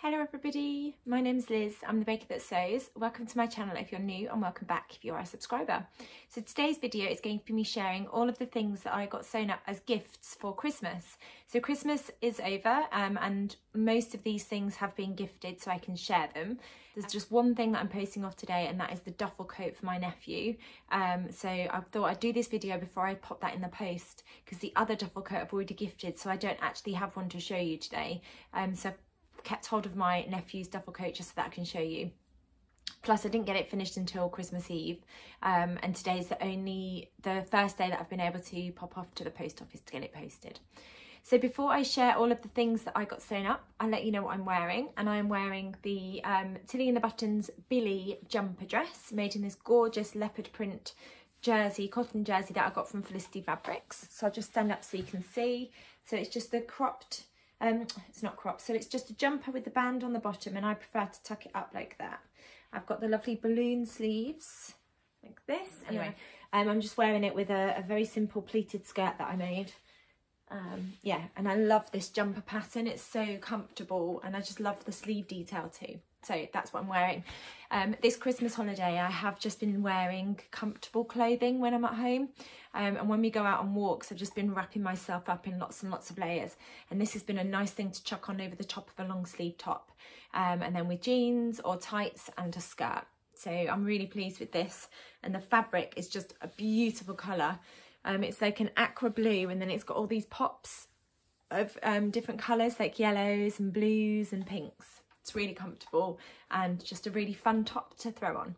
Hello everybody, my name's Liz, I'm the baker that sews. Welcome to my channel if you're new and welcome back if you're a subscriber. So today's video is going to be me sharing all of the things that I got sewn up as gifts for Christmas. So Christmas is over and most of these things have been gifted so I can share them. There's just one thing that I'm posting off today and that is the duffel coat for my nephew. So I thought I'd do this video before I pop that in the post because the other duffel coat I've already gifted, so I don't actually have one to show you today. So kept hold of my nephew's duffel coat just so that I can show you. Plus I didn't get it finished until Christmas Eve and today's the first day that I've been able to pop off to the post office to get it posted. So before I share all of the things that I got sewn up, I'll let you know what I'm wearing. And I'm wearing the Tilly and the Buttons Billy jumper dress made in this gorgeous leopard print jersey, cotton jersey that I got from Felicity Fabrics. So I'll just stand up so you can see. So it's just the cropped, it's not cropped, so it's just a jumper with the band on the bottom and I prefer to tuck it up like that. I've got the lovely balloon sleeves like this. Anyway, I'm just wearing it with a very simple pleated skirt that I made. Yeah, and I love this jumper pattern, it's so comfortable and I just love the sleeve detail too. So that's what I'm wearing. This Christmas holiday I have just been wearing comfortable clothing when I'm at home and when we go out on walks I've just been wrapping myself up in lots and lots of layers, and this has been a nice thing to chuck on over the top of a long sleeve top and then with jeans or tights and a skirt. So I'm really pleased with this, and the fabric is just a beautiful colour. It's like an aqua blue and then it's got all these pops of different colours like yellows and blues and pinks. It's really comfortable and just a really fun top to throw on.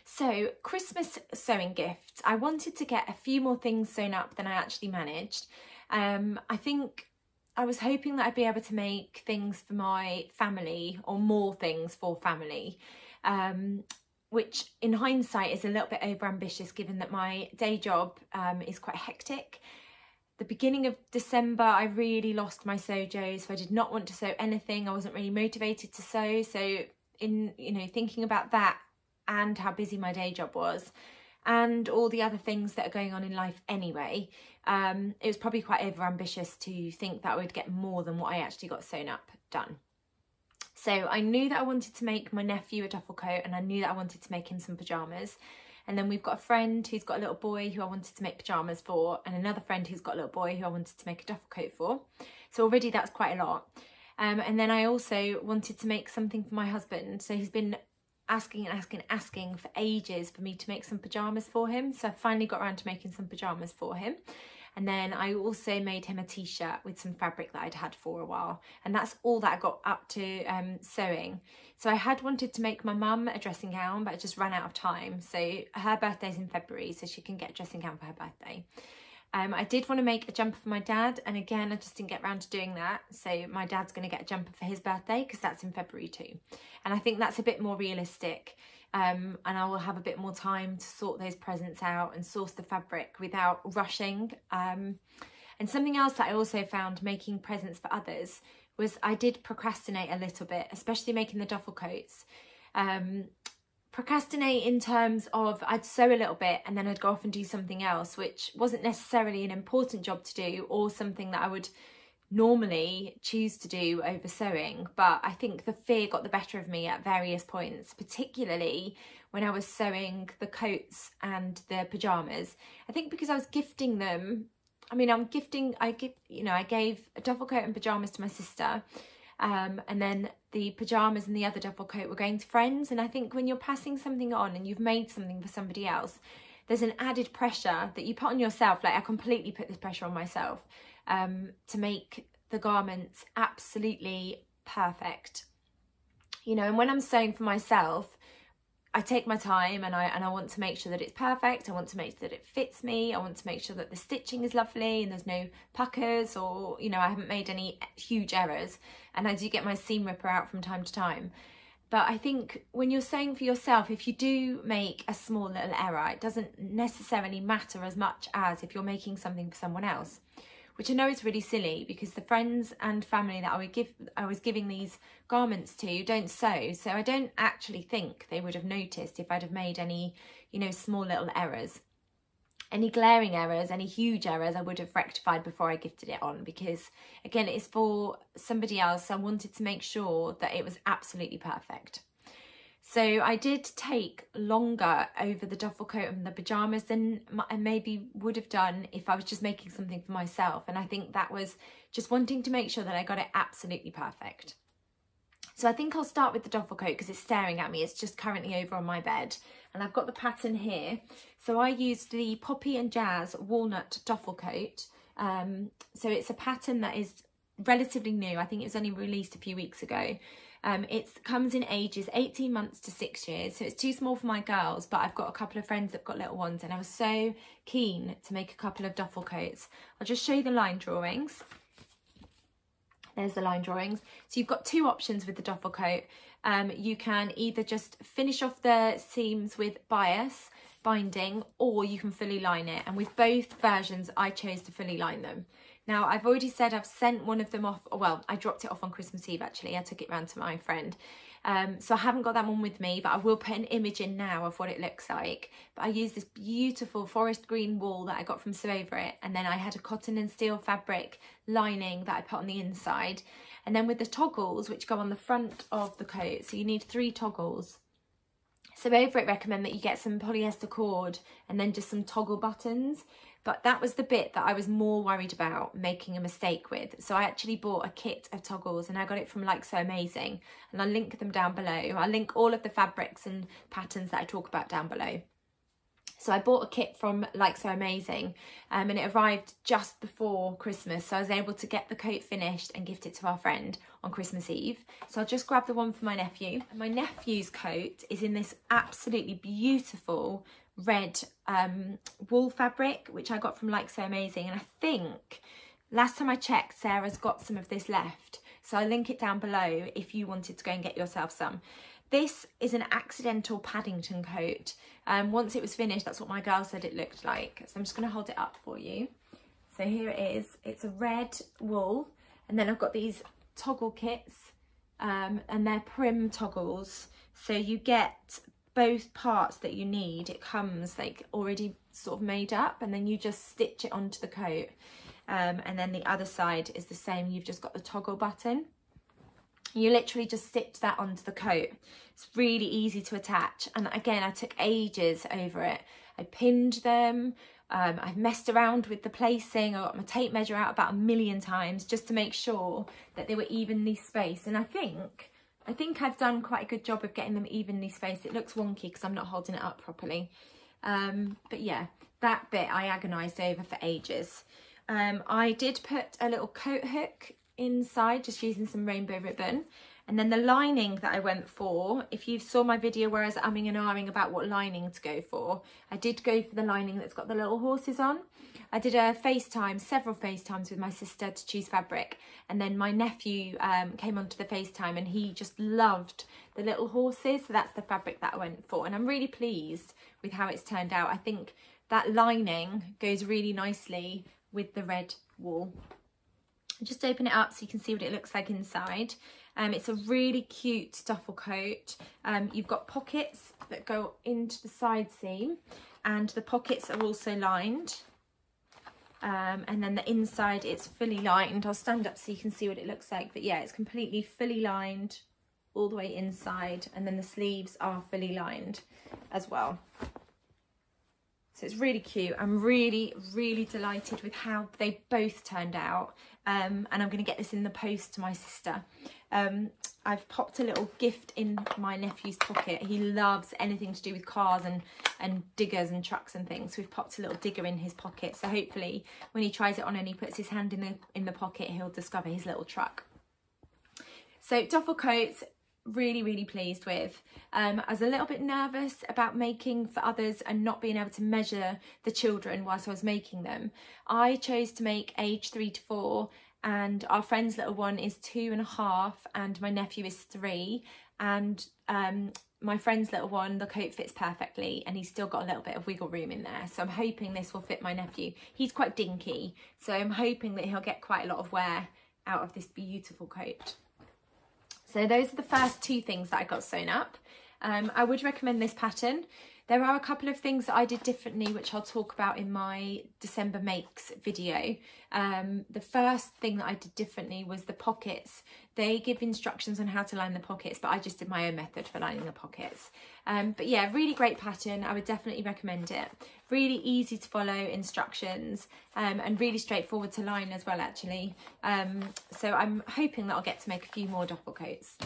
So Christmas sewing gifts, I wanted to get a few more things sewn up than I actually managed. I think I was hoping that I'd be able to make things for my family or more things for family. Which in hindsight is a little bit over ambitious given that my day job is quite hectic. The beginning of December I really lost my sojos, so I did not want to sew anything. I wasn't really motivated to sew, so in thinking about that and how busy my day job was and all the other things that are going on in life anyway, it was probably quite over ambitious to think that I would get more than what I actually got sewn up done. So I knew that I wanted to make my nephew a duffel coat and I knew that I wanted to make him some pyjamas. And then we've got a friend who's got a little boy who I wanted to make pyjamas for, and another friend who's got a little boy who I wanted to make a duffel coat for. So already that's quite a lot. And then I also wanted to make something for my husband. So he's been asking for ages for me to make some pyjamas for him. So I finally got around to making some pyjamas for him. And then I also made him a t-shirt with some fabric that I'd had for a while. And that's all that I got up to sewing. So I had wanted to make my mum a dressing gown, but I just ran out of time. So her birthday's in February, so she can get a dressing gown for her birthday. I did want to make a jumper for my dad, and again, I just didn't get around to doing that. So my dad's going to get a jumper for his birthday because that's in February too. And I think that's a bit more realistic. And I will have a bit more time to sort those presents out and source the fabric without rushing. And something else that I also found making presents for others was I did procrastinate a little bit, especially making the duffel coats. Procrastinate in terms of I'd sew a little bit and then I'd go off and do something else, which wasn't necessarily an important job to do or something that I would normally choose to do over sewing, but I think the fear got the better of me at various points, particularly when I was sewing the coats and the pyjamas. I think because I was gifting them, I gave a duffel coat and pyjamas to my sister, and then the pyjamas and the other duffel coat were going to friends, and I think when you're passing something on and you've made something for somebody else, there's an added pressure that you put on yourself. Like I completely put this pressure on myself to make the garments absolutely perfect, and when I'm sewing for myself I take my time and I want to make sure that it's perfect. I want to make sure that it fits me. I want to make sure that the stitching is lovely and there's no puckers or I haven't made any huge errors, and I do get my seam ripper out from time to time. But I think when you're sewing for yourself, if you do make a small little error, it doesn't necessarily matter as much as if you're making something for someone else, which I know is really silly because the friends and family that I was giving these garments to don't sew. So I don't actually think they would have noticed if I'd have made any, small little errors. any glaring errors, any huge errors I would have rectified before I gifted it on, because again, it's for somebody else. I wanted to make sure that it was absolutely perfect. So I did take longer over the duffel coat and the pajamas than I maybe would have done if I was just making something for myself. And I think that was just wanting to make sure that I got it absolutely perfect. So I think I'll start with the duffel coat because it's staring at me. It's just currently over on my bed. And I've got the pattern here. So I used the Poppy and Jazz Walnut Duffel Coat. So it's a pattern that is relatively new. I think it was only released a few weeks ago. It comes in ages 18 months to 6 years, so it's too small for my girls, but I've got a couple of friends that've got little ones, and I was so keen to make a couple of duffel coats. I'll just show you the line drawings. There's the line drawings. So you've got two options with the duffel coat. You can either just finish off the seams with bias binding, or you can fully line it, and with both versions I chose to fully line them. Now, I've already said I've sent one of them off. Well, I dropped it off on Christmas Eve, actually. I took it round to my friend. So I haven't got that one with me, but I will put an image in now of what it looks like. But I used this beautiful forest green wool that I got from Sew Over It. And then I had a cotton and steel fabric lining that I put on the inside. And then with the toggles, which go on the front of the coat. So you need 3 toggles. Sew Over It recommend that you get some polyester cord and then just some toggle buttons. But that was the bit that I was more worried about making a mistake with. So I actually bought a kit of toggles, and I got it from Like So Amazing. And I'll link them down below. I'll link all of the fabrics and patterns that I talk about down below. So I bought a kit from Like So Amazing, and it arrived just before Christmas. So I was able to get the coat finished and gift it to our friend on Christmas Eve. So I'll just grab the one for my nephew. And my nephew's coat is in this absolutely beautiful red wool fabric, which I got from Like So Amazing. And I think last time I checked, Sarah's got some of this left. So I'll link it down below if you wanted to go and get yourself some. This is an accidental Paddington coat. Once it was finished, that's what my girl said it looked like. So I'm just going to hold it up for you. So here it is. It's a red wool. And then I've got these toggle kits, and they're prim toggles. So you get both parts that you need. It comes like already sort of made up, and then you just stitch it onto the coat. And then the other side is the same. You've just got the toggle button. You literally just stitch that onto the coat. It's really easy to attach. And again, I took ages over it. I pinned them. I've messed around with the placing. I got my tape measure out about 1,000,000 times just to make sure that they were evenly spaced. And I think I've done quite a good job of getting them evenly spaced. It looks wonky because I'm not holding it up properly. But yeah, that bit I agonised over for ages. I did put a little coat hook inside, just using some rainbow ribbon. And then the lining that I went for, if you saw my video where I was umming and ahhing about what lining to go for, I did go for the lining that's got the little horses on. I did a FaceTime, several FaceTimes with my sister to choose fabric, and then my nephew came onto the FaceTime and he just loved the little horses, so that's the fabric that I went for. And I'm really pleased with how it's turned out. I think that lining goes really nicely with the red wool. Just open it up so you can see what it looks like inside. It's a really cute duffel coat. You've got pockets that go into the side seam, and the pockets are also lined. And then the inside, it's fully lined. I'll stand up so you can see what it looks like. But yeah, it's completely fully lined all the way inside, and then the sleeves are fully lined as well. So it's really cute. I'm really, really delighted with how they both turned out. And I'm going to get this in the post to my sister. I've popped a little gift in my nephew's pocket. He loves anything to do with cars and diggers and trucks and things. So we've popped a little digger in his pocket. So hopefully when he tries it on and he puts his hand in the pocket, he'll discover his little truck. So duffel coats, really, really pleased with. I was a little bit nervous about making for others and not being able to measure the children whilst I was making them. I chose to make age 3 to 4, and our friend's little one is 2.5 and my nephew is 3, and my friend's little one, the coat fits perfectly and he's still got a little bit of wiggle room in there. So I'm hoping this will fit my nephew. He's quite dinky, so I'm hoping that he'll get quite a lot of wear out of this beautiful coat. So those are the first 2 things that I got sewn up. I would recommend this pattern. There are a couple of things that I did differently, which I'll talk about in my December makes video. The first thing that I did differently was the pockets. They give instructions on how to line the pockets, but I just did my own method for lining the pockets. But yeah, really great pattern. I would definitely recommend it. Really easy to follow instructions, and really straightforward to line as well, actually. So I'm hoping that I'll get to make a few more duffel coats.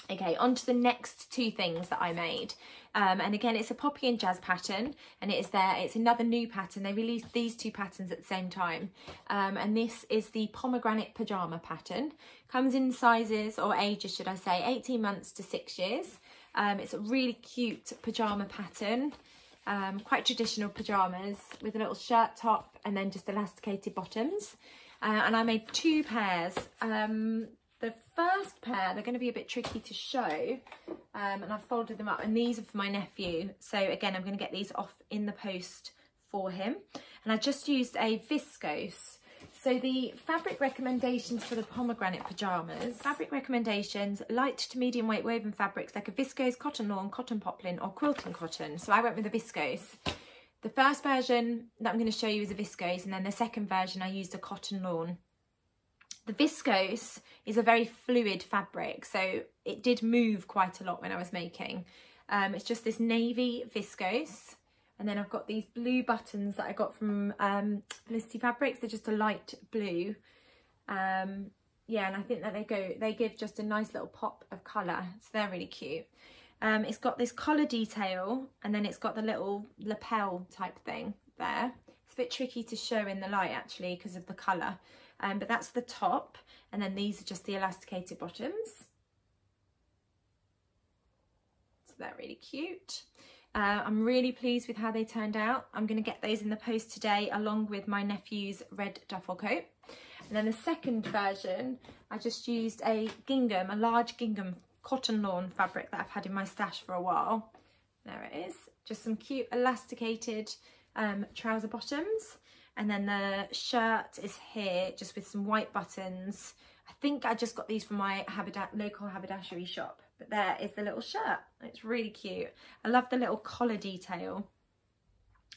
Okay, on to the next two things that I made. And again, it's a poppy and jazz pattern, and it's another new pattern. They released these two patterns at the same time. And this is the Pomegranate Pajama pattern. Comes in sizes, or ages should I say, 18 months to 6 years. It's a really cute pajama pattern. Quite traditional pajamas with a little shirt top and then just elasticated bottoms. And I made two pairs. The first pair, they're going to be a bit tricky to show, and I've folded them up, and these are for my nephew. So again, I'm going to get these off in the post for him. And I just used a viscose. So the fabric recommendations for the pomegranate pajamas, fabric recommendations, light to medium weight woven fabrics like a viscose, cotton lawn, cotton poplin or quilting cotton. So I went with a viscose. The first version that I'm going to show you is a viscose, and then the second version I used a cotton lawn. The viscose is a very fluid fabric, so it did move quite a lot when I was making. It's just this navy viscose, and then I've got these blue buttons that I got from Felicity Fabrics. They're just a light blue. Yeah, and I think that they give just a nice little pop of colour, so they're really cute. It's got this collar detail, and then it's got the little lapel type thing there. It's a bit tricky to show in the light actually because of the colour. But that's the top, and then these are just the elasticated bottoms. So they're really cute. I'm really pleased with how they turned out. I'm going to get those in the post today along with my nephew's red duffel coat. And then the second version, I just used a gingham, a large gingham cotton lawn fabric that I've had in my stash for a while. There it is. Just some cute elasticated trouser bottoms. And then the shirt is here, just with some white buttons. I think I just got these from my local haberdashery shop. But there is the little shirt. It's really cute. I love the little collar detail.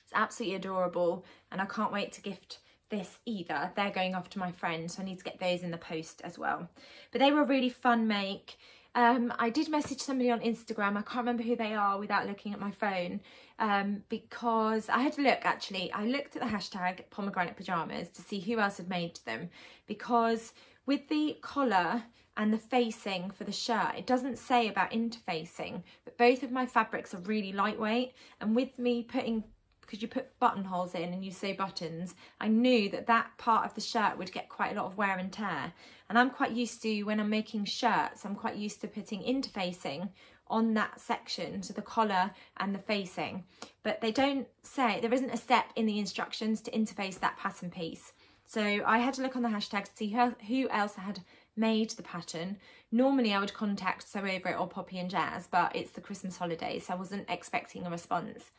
It's absolutely adorable. And I can't wait to gift this either. They're going off to my friends, so I need to get those in the post as well. But they were a really fun make. I did message somebody on Instagram, I can't remember who they are without looking at my phone, because I had to look actually. I looked at the hashtag pomegranate pajamas to see who else had made them, because with the collar and the facing for the shirt, it doesn't say about interfacing, but both of my fabrics are really lightweight, and with me putting, because you put buttonholes in and you sew buttons, I knew that that part of the shirt would get quite a lot of wear and tear. And I'm quite used to, when I'm making shirts, I'm quite used to putting interfacing on that section, so the collar and the facing. But they don't say, there isn't a step in the instructions to interface that pattern piece. So I had to look on the hashtag to see who else had made the pattern. Normally I would contact Sew Over It or Poppy and Jazz, but it's the Christmas holidays, so I wasn't expecting a response.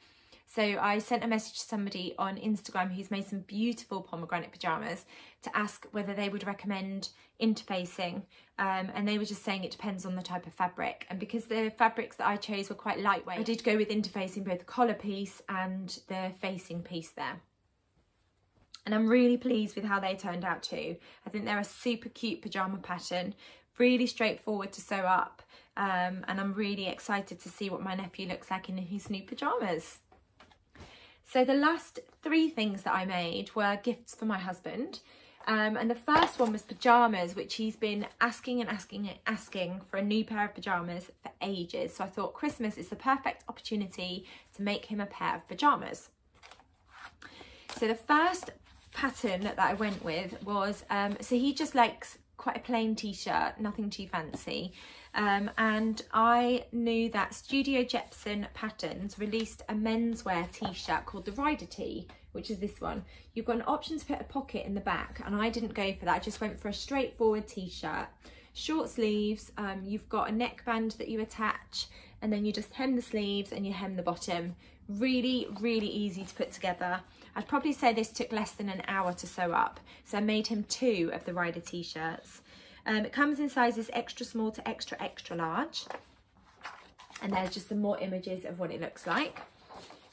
So I sent a message to somebody on Instagram who's made some beautiful pomegranate pajamas to ask whether they would recommend interfacing, and they were just saying it depends on the type of fabric. And because the fabrics that I chose were quite lightweight, I did go with interfacing both the collar piece and the facing piece there. And I'm really pleased with how they turned out too. I think they're a super cute pajama pattern, really straightforward to sew up, and I'm really excited to see what my nephew looks like in his new pajamas. So the last three things that I made were gifts for my husband. And the first one was pajamas, which he's been asking for a new pair of pajamas for ages. So I thought Christmas is the perfect opportunity to make him a pair of pajamas. So the first pattern that I went with was, so he just likes quite a plain t-shirt, nothing too fancy. And I knew that Studio Jepson Patterns released a menswear t-shirt called the Rider Tee, which is this one. You've got an option to put a pocket in the back, and I didn't go for that. I just went for a straightforward t-shirt. Short sleeves, you've got a neckband that you attach, and then you just hem the sleeves and you hem the bottom. Really, really easy to put together. I'd probably say this took less than an hour to sew up. So I made him 2 of the Rider t-shirts. It comes in sizes extra small to extra, extra large. And there's just some more images of what it looks like.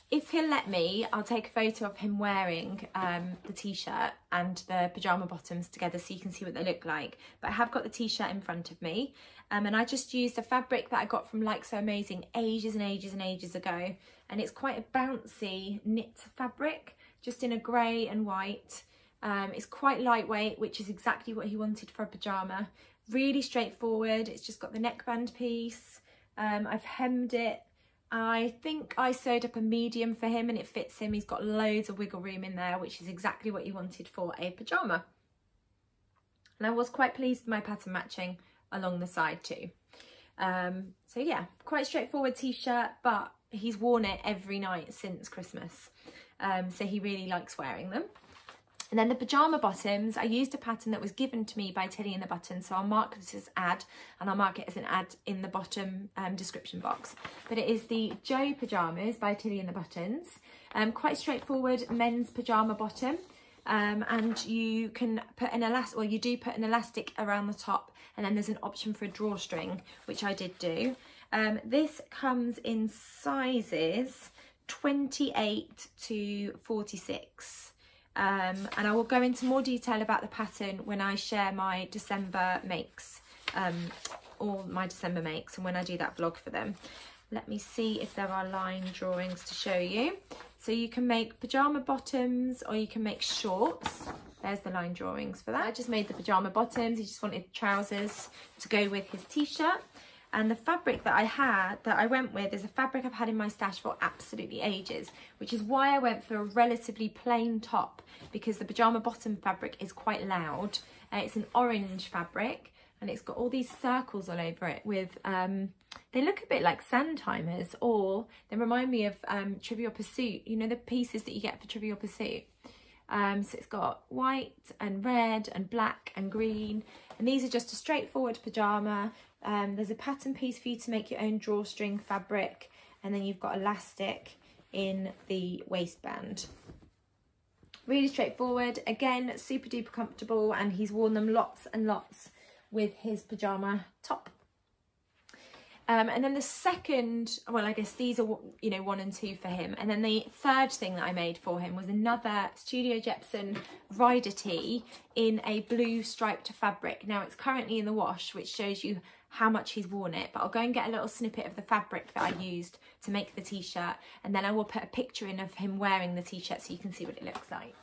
If he'll let me, I'll take a photo of him wearing the t-shirt and the pajama bottoms together so you can see what they look like. But I have got the t-shirt in front of me, and I just used a fabric that I got from Like So Amazing ages and ages and ages ago, and it's quite a bouncy knit fabric, just in a grey and white. It's quite lightweight, which is exactly what he wanted for a pajama. Really straightforward. It's just got the neckband piece. I've hemmed it. I think I sewed up a medium for him and it fits him. He's got loads of wiggle room in there, which is exactly what he wanted for a pajama. And I was quite pleased with my pattern matching along the side too. So yeah, quite straightforward t-shirt, but he's worn it every night since Christmas. So he really likes wearing them. And then the pajama bottoms, I used a pattern that was given to me by Tilly and the Buttons, so I'll mark this as ad, and I'll mark it as an ad in the bottom description box. But it is the Joe Pajamas by Tilly and the Buttons. Quite straightforward men's pajama bottom, and you can put an elastic, well, you do put an elastic around the top, and then there's an option for a drawstring, which I did do. This comes in sizes 28 to 46. And I will go into more detail about the pattern when I share my December makes, all my December makes, and when I do that vlog for them. Let me see if there are line drawings to show you. So you can make pajama bottoms or you can make shorts. There's the line drawings for that. I just made the pajama bottoms. He just wanted trousers to go with his t-shirt. And the fabric that I went with is a fabric I've had in my stash for absolutely ages, which is why I went for a relatively plain top, because the pajama bottom fabric is quite loud. It's an orange fabric and it's got all these circles all over it with, they look a bit like sand timers, or they remind me of Trivial Pursuit, you know, the pieces that you get for Trivial Pursuit. So it's got white and red and black and green, and these are just a straightforward pajama. There's a pattern piece for you to make your own drawstring fabric, and then you've got elastic in the waistband. Really straightforward, again super duper comfortable, and he's worn them lots and lots with his pajama top. And then the second, well, I guess these are, you know, 1 and 2 for him. And then the third thing that I made for him was another Studio Jepson rider tee in a blue striped fabric. Now it's currently in the wash, which shows you how much he's worn it, but I'll go and get a little snippet of the fabric that I used to make the t-shirt, and then I will put a picture in of him wearing the t-shirt so you can see what it looks like.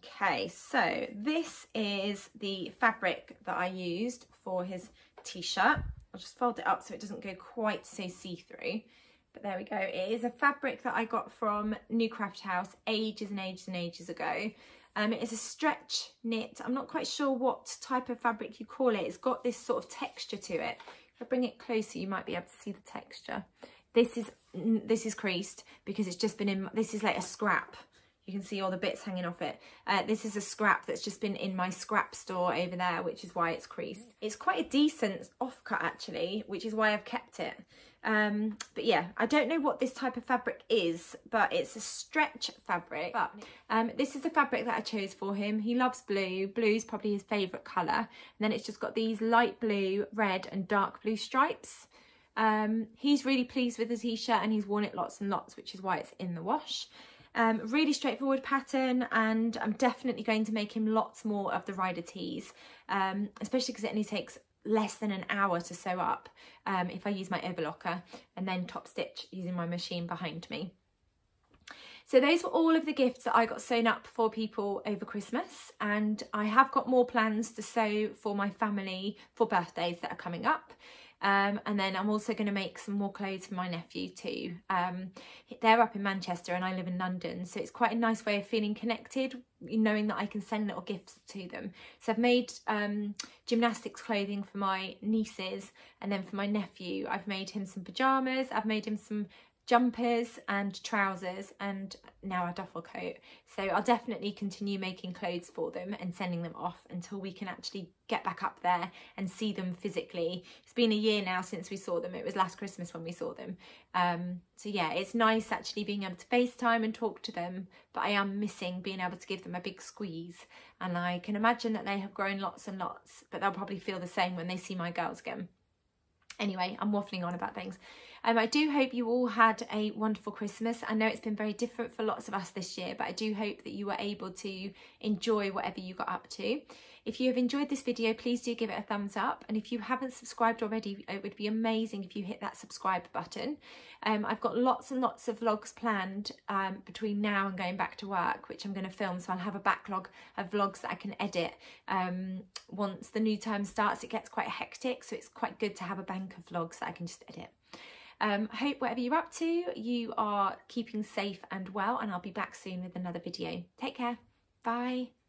Okay, so this is the fabric that I used for his t-shirt. I'll just fold it up so it doesn't go quite so see-through, but there we go. It is a fabric that I got from New Craft House ages and ages and ages ago. It is a stretch knit. I'm not quite sure what type of fabric you call it. It's got this sort of texture to it. If I bring it closer, you might be able to see the texture. This is creased because it's just been in, this is like a scrap. You can see all the bits hanging off it. This is a scrap that's just been in my scrap store over there, which is why it's creased. It's quite a decent offcut actually, which is why I've kept it. But yeah, I don't know what this type of fabric is, but it's a stretch fabric. But this is the fabric that I chose for him. He loves blue. Blue's probably his favourite colour. And then it's just got these light blue, red and dark blue stripes. He's really pleased with the t-shirt and he's worn it lots and lots, which is why it's in the wash. Really straightforward pattern, and I'm definitely going to make him lots more of the rider tees, especially because it only takes less than an hour to sew up if I use my overlocker and then top stitch using my machine behind me. So those were all of the gifts that I got sewn up for people over Christmas, and I have got more plans to sew for my family for birthdays that are coming up. And then I'm also going to make some more clothes for my nephew too. They're up in Manchester and I live in London, so it's quite a nice way of feeling connected, knowing that I can send little gifts to them. So I've made gymnastics clothing for my nieces, and then for my nephew I've made him some pyjamas, I've made him some jumpers and trousers, and now a duffel coat. So I'll definitely continue making clothes for them and sending them off until we can actually get back up there and see them physically. It's been a year now since we saw them. It was last Christmas when we saw them. So yeah, it's nice actually being able to FaceTime and talk to them, but I am missing being able to give them a big squeeze, and I can imagine that they have grown lots and lots, but they'll probably feel the same when they see my girls again. Anyway, I'm waffling on about things. I do hope you all had a wonderful Christmas. I know it's been very different for lots of us this year, but I do hope that you were able to enjoy whatever you got up to. If you have enjoyed this video, please do give it a thumbs up. And if you haven't subscribed already, it would be amazing if you hit that subscribe button. I've got lots and lots of vlogs planned between now and going back to work, which I'm going to film. So I'll have a backlog of vlogs that I can edit. Once the new term starts, it gets quite hectic. So it's quite good to have a bank of vlogs that I can just edit. I hope whatever you're up to, you are keeping safe and well, and I'll be back soon with another video. Take care. Bye.